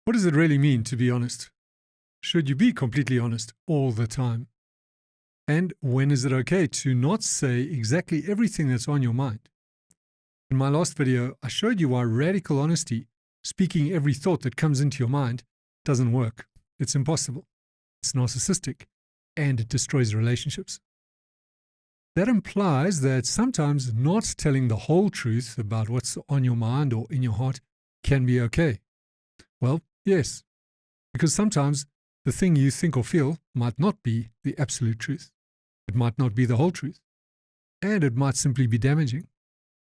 What does it really mean to be honest? Should you be completely honest all the time? And when is it okay to not say exactly everything that's on your mind? In my last video, I showed you why radical honesty, speaking every thought that comes into your mind, doesn't work. It's impossible. It's narcissistic, and it destroys relationships. That implies that sometimes not telling the whole truth about what's on your mind or in your heart can be okay. Well, yes, because sometimes the thing you think or feel might not be the absolute truth. It might not be the whole truth, and it might simply be damaging.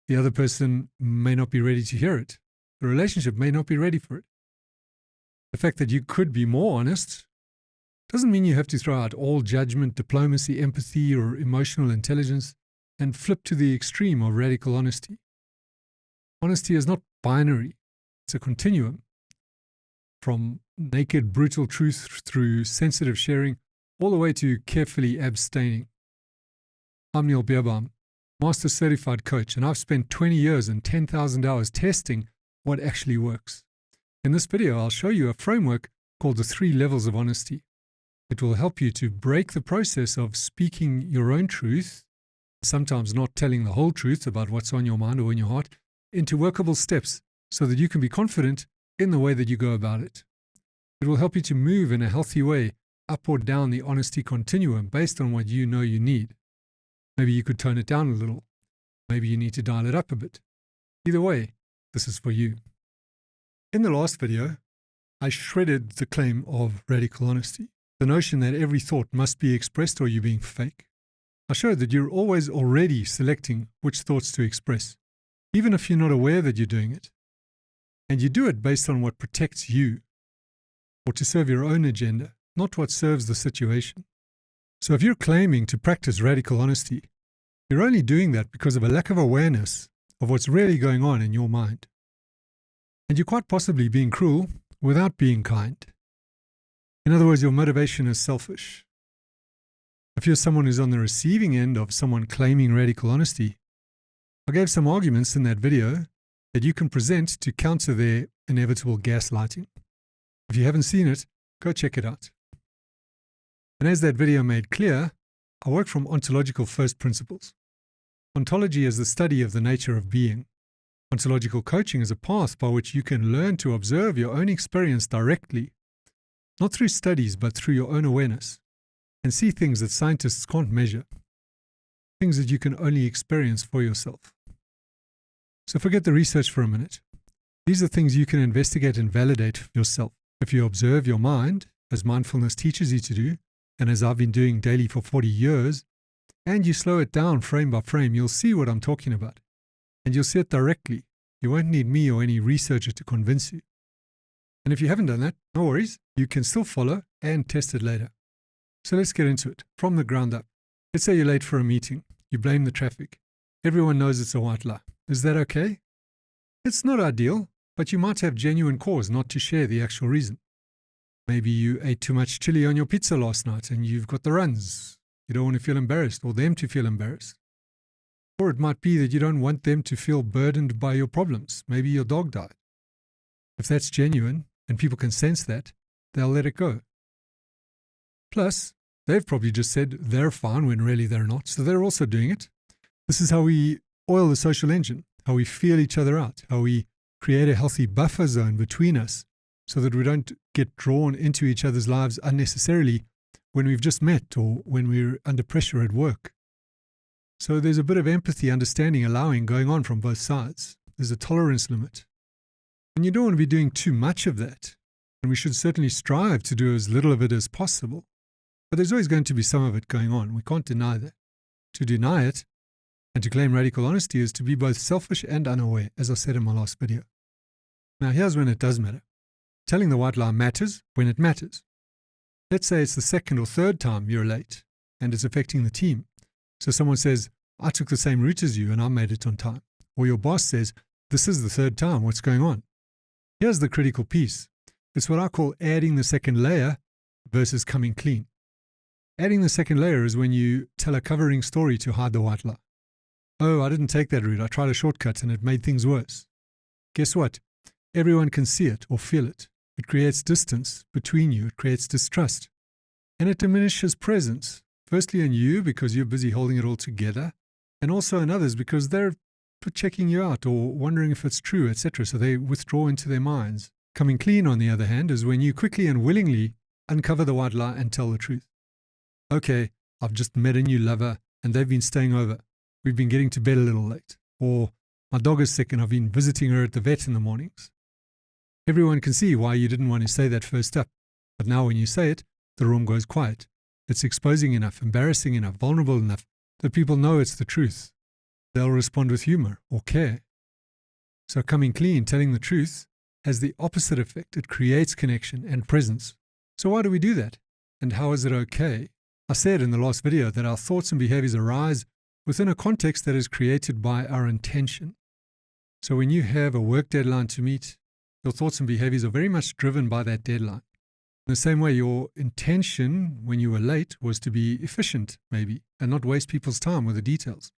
The other person may not be ready to hear it. The relationship may not be ready for it. The fact that you could be more honest doesn't mean you have to throw out all judgment, diplomacy, empathy, or emotional intelligence and flip to the extreme of radical honesty. Honesty is not binary. It's a continuum. From naked, brutal truth through sensitive sharing, all the way to carefully abstaining. I'm Neil Beerbaum, Master Certified Coach, and I've spent 20 years and 10,000 hours testing what actually works. In this video, I'll show you a framework called the 3 levels of honesty. It will help you to break the process of speaking your own truth, sometimes not telling the whole truth about what's on your mind or in your heart, into workable steps so that you can be confident in the way that you go about it. It will help you to move in a healthy way up or down the honesty continuum based on what you know you need. Maybe you could tone it down a little. Maybe you need to dial it up a bit. Either way, this is for you. In the last video, I shredded the claim of radical honesty, the notion that every thought must be expressed or you're being fake. I showed that you're always already selecting which thoughts to express, even if you're not aware that you're doing it. And you do it based on what protects you, or to serve your own agenda, not what serves the situation. So if you're claiming to practice radical honesty, you're only doing that because of a lack of awareness of what's really going on in your mind. And you're quite possibly being cruel without being kind. In other words, your motivation is selfish. If you're someone who's on the receiving end of someone claiming radical honesty, I gave some arguments in that video that you can present to counter their inevitable gaslighting. If you haven't seen it, go check it out. And as that video made clear, I work from ontological first principles. Ontology is the study of the nature of being. Ontological coaching is a path by which you can learn to observe your own experience directly, not through studies, but through your own awareness, and see things that scientists can't measure, things that you can only experience for yourself. So forget the research for a minute. These are things you can investigate and validate yourself. If you observe your mind, as mindfulness teaches you to do, and as I've been doing daily for 40 years, and you slow it down frame by frame, you'll see what I'm talking about. And you'll see it directly. You won't need me or any researcher to convince you. And if you haven't done that, no worries. You can still follow and test it later. So let's get into it, from the ground up. Let's say you're late for a meeting. You blame the traffic. Everyone knows it's a white lie. Is that okay? It's not ideal, but you might have genuine cause not to share the actual reason. Maybe you ate too much chili on your pizza last night and you've got the runs. You don't want to feel embarrassed or them to feel embarrassed. Or it might be that you don't want them to feel burdened by your problems. Maybe your dog died. If that's genuine and people can sense that, they'll let it go. Plus, they've probably just said they're fine when really they're not, so they're also doing it. This is how we oil the social engine, how we feel each other out, how we create a healthy buffer zone between us so that we don't get drawn into each other's lives unnecessarily when we've just met or when we're under pressure at work. So there's a bit of empathy, understanding, allowing going on from both sides. There's a tolerance limit. And you don't want to be doing too much of that. And we should certainly strive to do as little of it as possible. But there's always going to be some of it going on. We can't deny that. To deny it and to claim radical honesty is to be both selfish and unaware, as I said in my last video. Now here's when it does matter. Telling the white lie matters when it matters. Let's say it's the second or third time you're late and it's affecting the team. So someone says, I took the same route as you and I made it on time. Or your boss says, this is the third time, what's going on? Here's the critical piece. It's what I call adding the second layer versus coming clean. Adding the second layer is when you tell a covering story to hide the white lie. Oh, I didn't take that route. I tried a shortcut and it made things worse. Guess what? Everyone can see it or feel it. It creates distance between you. It creates distrust. And it diminishes presence, firstly in you because you're busy holding it all together, and also in others because they're checking you out or wondering if it's true, etc. So they withdraw into their minds. Coming clean, on the other hand, is when you quickly and willingly uncover the white lie and tell the truth. Okay, I've just met a new lover and they've been staying over. We've been getting to bed a little late. Or my dog is sick and I've been visiting her at the vet in the mornings. Everyone can see why you didn't want to say that first up. But now when you say it, the room goes quiet. It's exposing enough, embarrassing enough, vulnerable enough that people know it's the truth. They'll respond with humor or care. So coming clean, telling the truth, has the opposite effect. It creates connection and presence. So why do we do that? And how is it okay? I said in the last video that our thoughts and behaviors arise within a context that is created by our intention. So when you have a work deadline to meet, your thoughts and behaviors are very much driven by that deadline. In the same way, your intention when you were late was to be efficient, maybe, and not waste people's time with the details,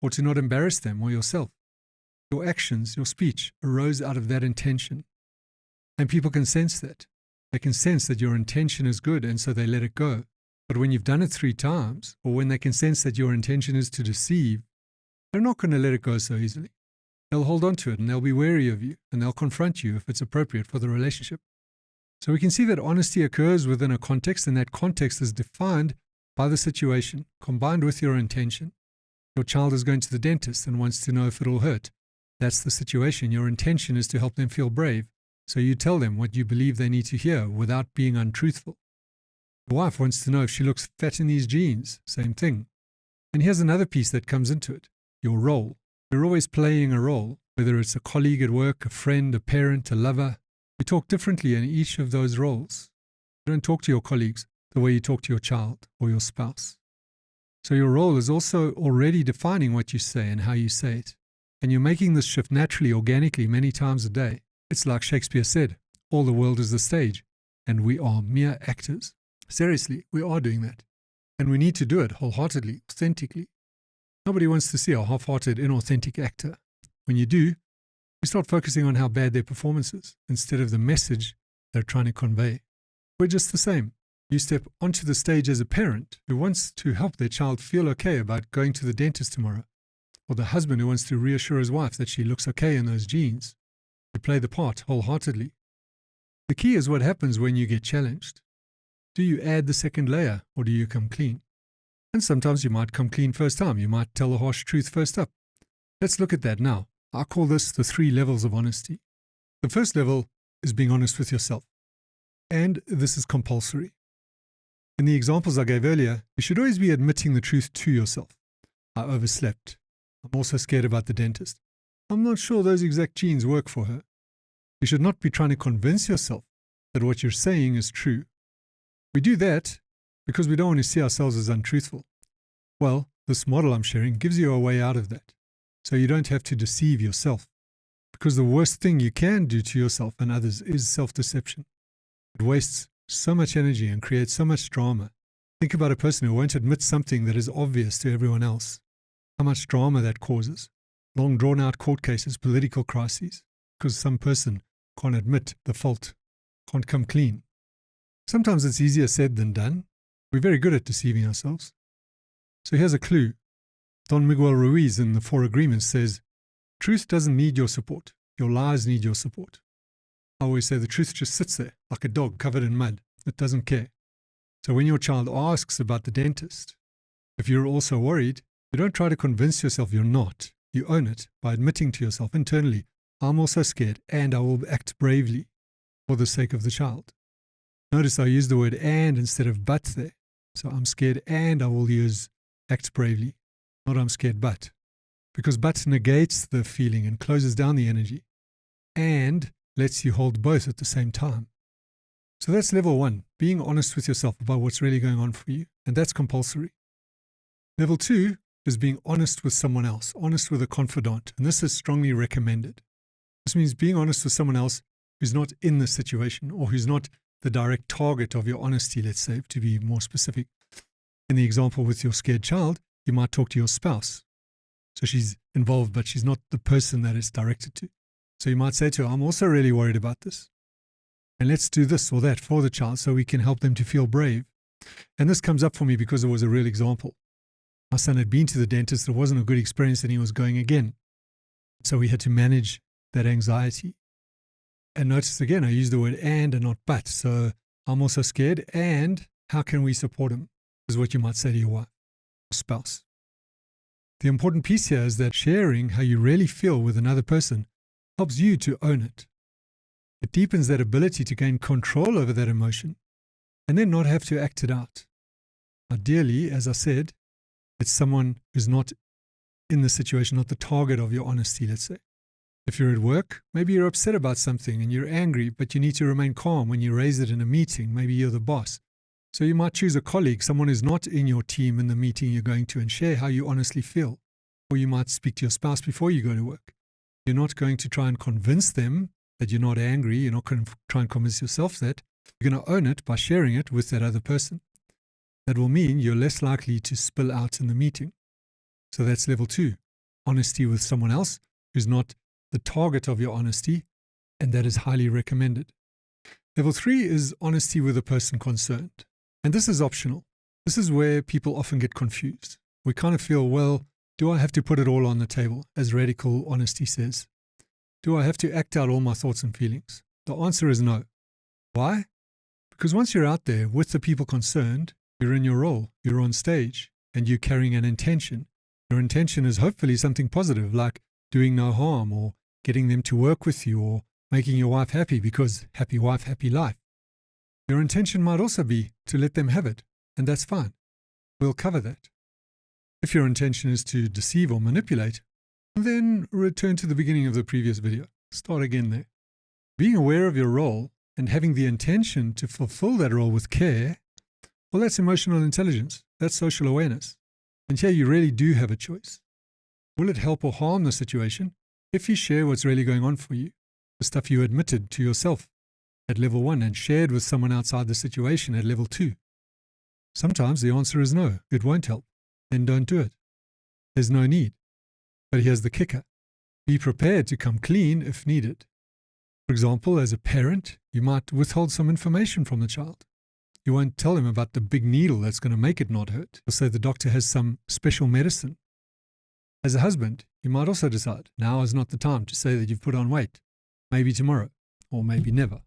or to not embarrass them or yourself. Your actions, your speech arose out of that intention. And people can sense that. They can sense that your intention is good, and so they let it go. But when you've done it 3 times, or when they can sense that your intention is to deceive, they're not going to let it go so easily. They'll hold on to it, and they'll be wary of you, and they'll confront you if it's appropriate for the relationship. So we can see that honesty occurs within a context, and that context is defined by the situation, combined with your intention. Your child is going to the dentist and wants to know if it'll hurt. That's the situation. Your intention is to help them feel brave. So you tell them what you believe they need to hear without being untruthful. Your wife wants to know if she looks fat in these jeans. Same thing. And here's another piece that comes into it. Your role. You're always playing a role, whether it's a colleague at work, a friend, a parent, a lover. You talk differently in each of those roles. You don't talk to your colleagues the way you talk to your child or your spouse. So your role is also already defining what you say and how you say it. And you're making this shift naturally, organically, many times a day. It's like Shakespeare said, all the world is the stage, and we are mere actors. Seriously, we are doing that. And we need to do it wholeheartedly, authentically. Nobody wants to see a half-hearted, inauthentic actor. When you do, you start focusing on how bad their performance is, instead of the message they're trying to convey. We're just the same. You step onto the stage as a parent who wants to help their child feel okay about going to the dentist tomorrow, or the husband who wants to reassure his wife that she looks okay in those jeans. You play the part wholeheartedly. The key is what happens when you get challenged. Do you add the second layer, or do you come clean? And sometimes you might come clean first time. You might tell the harsh truth first up. Let's look at that now. I call this the 3 levels of honesty. The first level is being honest with yourself. And this is compulsory. In the examples I gave earlier, you should always be admitting the truth to yourself. I overslept. I'm also scared about the dentist. I'm not sure those exact jeans work for her. You should not be trying to convince yourself that what you're saying is true. We do that because we don't want to see ourselves as untruthful. Well, this model I'm sharing gives you a way out of that, so you don't have to deceive yourself. Because the worst thing you can do to yourself and others is self-deception. It wastes so much energy and creates so much drama. Think about a person who won't admit something that is obvious to everyone else. How much drama that causes. Long drawn-out court cases, political crises, because some person can't admit the fault, can't come clean. Sometimes it's easier said than done. We're very good at deceiving ourselves. So here's a clue. Don Miguel Ruiz in the 4 Agreements says, truth doesn't need your support. Your lies need your support. I always say the truth just sits there like a dog covered in mud. It doesn't care. So when your child asks about the dentist, if you're also worried, you don't try to convince yourself you're not. You own it by admitting to yourself internally, I'm also scared and I will act bravely for the sake of the child. Notice I use the word and instead of but there. So I'm scared and I will use act bravely, not I'm scared but. Because but negates the feeling and closes down the energy and lets you hold both at the same time. So that's level 1, being honest with yourself about what's really going on for you. And that's compulsory. Level 2 is being honest with someone else, honest with a confidant. And this is strongly recommended. This means being honest with someone else who's not in the situation or who's not the direct target of your honesty, let's say, to be more specific. In the example with your scared child, you might talk to your spouse. So she's involved, but she's not the person that it's directed to. So you might say to her, I'm also really worried about this. And let's do this or that for the child so we can help them to feel brave. And this comes up for me because it was a real example. My son had been to the dentist. It wasn't a good experience and he was going again. So we had to manage that anxiety. And notice again, I used the word and not but. So I'm also scared. And how can we support him? Is what you might say to your wife or spouse. The important piece here is that sharing how you really feel with another person helps you to own it. It deepens that ability to gain control over that emotion and then not have to act it out. Ideally, as I said, it's someone who's not in the situation, not the target of your honesty, let's say. If you're at work, maybe you're upset about something and you're angry, but you need to remain calm when you raise it in a meeting. Maybe you're the boss. So you might choose a colleague, someone who's not in your team in the meeting you're going to, and share how you honestly feel. Or you might speak to your spouse before you go to work. You're not going to try and convince them that you're not angry. You're not going to try and convince yourself that. You're going to own it by sharing it with that other person. That will mean you're less likely to spill out in the meeting. So that's level 2, honesty with someone else who's not the target of your honesty, and that is highly recommended. Level 3 is honesty with the person concerned. And this is optional. This is where people often get confused. We kind of feel, well, do I have to put it all on the table, as radical honesty says? Do I have to act out all my thoughts and feelings? The answer is no. Why? Because once you're out there with the people concerned, you're in your role, you're on stage, and you're carrying an intention. Your intention is hopefully something positive, like doing no harm, or getting them to work with you, or making your wife happy, because happy wife, happy life. Your intention might also be to let them have it, and that's fine. We'll cover that. If your intention is to deceive or manipulate, then return to the beginning of the previous video. Start again there. Being aware of your role and having the intention to fulfill that role with care, well, that's emotional intelligence. That's social awareness. And here you really do have a choice. Will it help or harm the situation if you share what's really going on for you, the stuff you admitted to yourself at level 1 and shared with someone outside the situation at level 2? Sometimes the answer is no, it won't help. Then don't do it. There's no need. But here's the kicker. Be prepared to come clean if needed. For example, as a parent, you might withhold some information from the child. You won't tell him about the big needle that's going to make it not hurt. You'll say the doctor has some special medicine. As a husband, you might also decide, now is not the time to say that you've put on weight. Maybe tomorrow, or maybe never.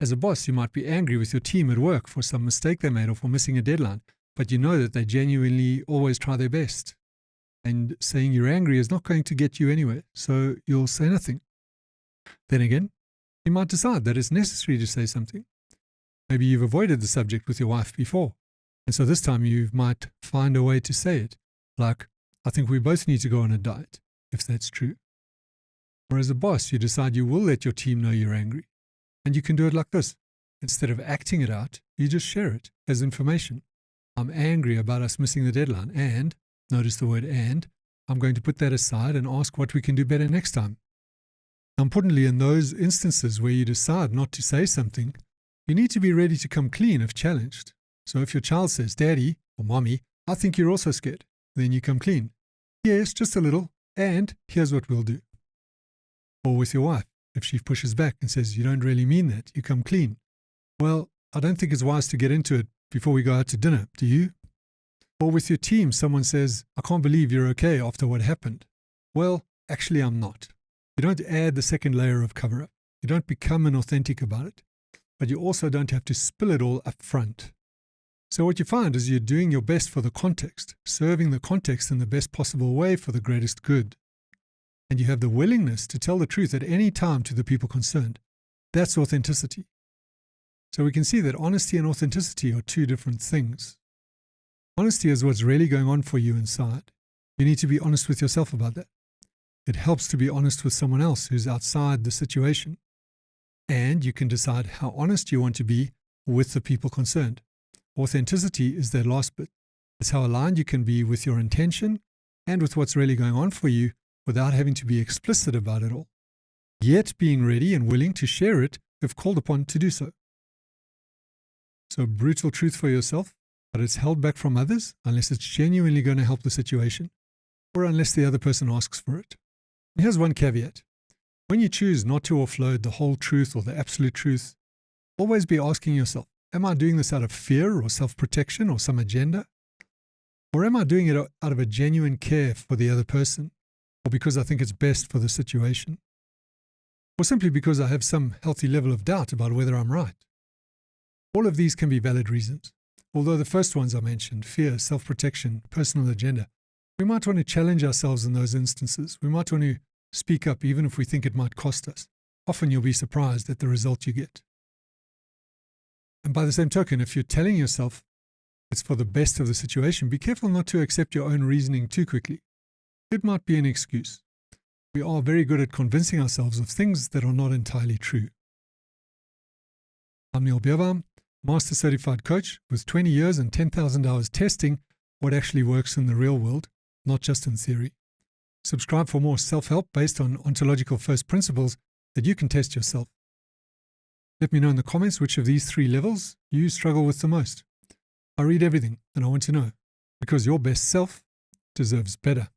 As a boss, you might be angry with your team at work for some mistake they made or for missing a deadline, but you know that they genuinely always try their best. And saying you're angry is not going to get you anywhere, so you'll say nothing. Then again, you might decide that it's necessary to say something. Maybe you've avoided the subject with your wife before, and so this time you might find a way to say it, like, I think we both need to go on a diet, if that's true. Or as a boss, you decide you will let your team know you're angry, and you can do it like this. Instead of acting it out, you just share it as information. I'm angry about us missing the deadline, and, notice the word and, I'm going to put that aside and ask what we can do better next time. Now, importantly, in those instances where you decide not to say something, you need to be ready to come clean if challenged. So if your child says, Daddy or Mommy, I think you're also scared, then you come clean. Yes, just a little, and here's what we'll do. Or with your wife, if she pushes back and says, you don't really mean that, you come clean. Well, I don't think it's wise to get into it before we go out to dinner, do you? Or with your team, someone says, I can't believe you're okay after what happened. Well, actually I'm not. You don't add the second layer of cover-up. You don't become inauthentic about it. But you also don't have to spill it all up front. So what you find is you're doing your best for the context, serving the context in the best possible way for the greatest good. And you have the willingness to tell the truth at any time to the people concerned. That's authenticity. So we can see that honesty and authenticity are two different things. Honesty is what's really going on for you inside. You need to be honest with yourself about that. It helps to be honest with someone else who's outside the situation. And you can decide how honest you want to be with the people concerned. Authenticity is that last bit. It's how aligned you can be with your intention and with what's really going on for you without having to be explicit about it all, yet being ready and willing to share it if called upon to do so. So brutal truth for yourself, but it's held back from others unless it's genuinely going to help the situation or unless the other person asks for it. And here's one caveat. When you choose not to offload the whole truth or the absolute truth, Always be asking yourself, am I doing this out of fear or self-protection or some agenda? Or am I doing it out of a genuine care for the other person, or because I think it's best for the situation? Or simply because I have some healthy level of doubt about whether I'm right? All of these can be valid reasons. Although the first ones I mentioned, fear, self-protection, personal agenda, we might want to challenge ourselves in those instances. We might want to speak up even if we think it might cost us. Often you'll be surprised at the result you get. And by the same token, if you're telling yourself it's for the best of the situation, be careful not to accept your own reasoning too quickly. It might be an excuse. We are very good at convincing ourselves of things that are not entirely true. I'm Neil Beerbaum, Master Certified Coach with 20 years and 10,000 hours testing what actually works in the real world, not just in theory. Subscribe for more self-help based on ontological first principles that you can test yourself. Let me know in the comments which of these 3 levels you struggle with the most. I read everything and I want to know, because your best self deserves better.